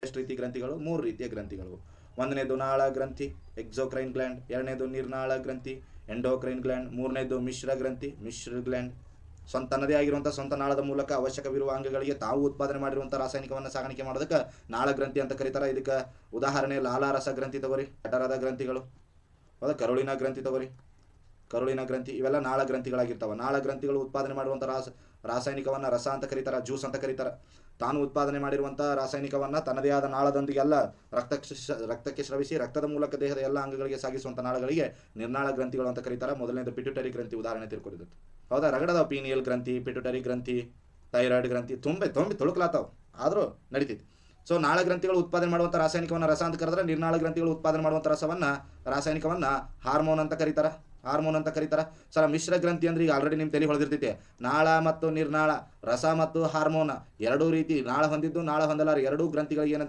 ಎಷ್ಟು ರೀತಿ ಗ್ರಂಥಿಗಳು? 3 ರೀತಿಯ ಗ್ರಂಥಿಗಳು. ಒಂದನೇದು ನಾಳ ಗ್ರಂಥಿ ಎಕ್ಸೋಕ್ರೈನ್ ಗ್ಲ್ಯಾಂಡ್, ಎರಡನೇದು ನಿರ್ನಾಳ ಗ್ರಂಥಿ ಎಂಡೋಕ್ರೈನ್ ಗ್ಲ್ಯಾಂಡ್, ಮೂರನೇದು ಮಿಶ್ರ ಗ್ರಂಥಿ ಮಿಶ್ರ ಗ್ಲ್ಯಾಂಡ್. ತನ್ನದೇ ಆಗಿರುವಂಥ ಸ್ವಂತ ನಾಳದ ಮೂಲಕ ಅವಶ್ಯಕವಿರುವ ಅಂಗಗಳಿಗೆ ತಾವು ಉತ್ಪಾದನೆ ಮಾಡಿರುವಂಥ ರಾಸಾಯನಿಕವನ್ನು ಸಾಗಾಣಿಕೆ ಮಾಡೋದಕ್ಕೆ ನಾಳ ಗ್ರಂಥಿ ಅಂತ ಕರೀತಾರೆ. ಇದಕ್ಕೆ ಉದಾಹರಣೆ ಲಾಲಾರಸ ಗ್ರಂಥಿ ತಗೋರಿ, ಜಠರದ ಗ್ರಂಥಿಗಳು. ಹೌದಾ? ಕರುಳಿನ ಗ್ರಂಥಿ ತಗೋರಿ, ಕರುಳಿನ ಗ್ರಂಥಿ. ಇವೆಲ್ಲ ನಾಳ ಗ್ರಂಥಿಗಳಾಗಿರ್ತಾವೆ. ನಾಳ ಗ್ರಂಥಿಗಳು ಉತ್ಪಾದನೆ ಮಾಡುವಂಥ ರಾಸಾಯನಿಕವನ್ನು ರಸ ಅಂತ ಕರೀತಾರೆ, ಜ್ಯೂಸ್ ಅಂತ ಕರೀತಾರೆ. ತಾನು ಉತ್ಪಾದನೆ ಮಾಡಿರುವಂಥ ರಾಸಾಯನಿಕವನ್ನು ತನ್ನದೇ ಆದ ನಾಳದೊಂದಿಗೆ ಎಲ್ಲ ರಕ್ತಕ್ಕೆ ಸ್ರವಿಸಿ ರಕ್ತದ ಮೂಲಕ ದೇಹದ ಎಲ್ಲ ಅಂಗಗಳಿಗೆ ಸಾಗಿಸುವಂಥ ನಾಳಗಳಿಗೆ ನಿರ್ನಾಳ ಗ್ರಂಥಿಗಳು ಅಂತ ಕರೀತಾರೆ. ಮೊದಲನೇದು ಪಿಟ್ಯುಟರಿ ಗ್ರಂಥಿ, ಉದಾಹರಣೆ ತಿಳ್ಕೊಂಡಿದ್ದು. ಹೌದಾ? ರಗಡದ ಪೀನಿಯಲ್ ಗ್ರಂಥಿ, ಪಿಟ್ಯುಟರಿ ಗ್ರಂಥಿ, ಥೈರಾಯ್ಡ್ ಗ್ರಂಥಿ ತುಂಬಿ ತುಳುಕ್ಲಾತಾವೆ, ಆದರೂ ನಡೀತೈತಿ. ಸೊ ನಾಳ ಗ್ರಂಥಿಗಳು ಉತ್ಪಾದನೆ ಮಾಡುವಂಥ ರಾಸಾಯನಿಕವನ್ನು ರಸ ಅಂತ ಕರೆದ್ರೆ, ನಿರ್ನಾಳ ಗ್ರಂಥಿಗಳು ಉತ್ಪಾದನೆ ಮಾಡುವಂಥ ರಾಸಾಯನಿಕವನ್ನು ಹಾರ್ಮೋನ್ ಅಂತ ಕರೀತಾರೆ. ಸರ್, ಮಿಶ್ರ ಗ್ರಂಥಿ ಅಂದ್ರೆ ಈಗ ಆಲ್ರೆಡಿ ನಿಮ್ಮ ತಲೆ ಹೊಳೆದಿರ್ತೈತೆ. ನಾಳ ಮತ್ತು ನಿರ್ನಾಳ, ರಸ ಮತ್ತು ಹಾರ್ಮೋನ್ ಎರಡೂ ರೀತಿ ನಾಳ ಹೊಂದಿದ್ದು ನಾಳ ಹೊಂದಲಾರ ಎರಡೂ ಗ್ರಂಥಿಗಳಿಗೆ ಏನಂತ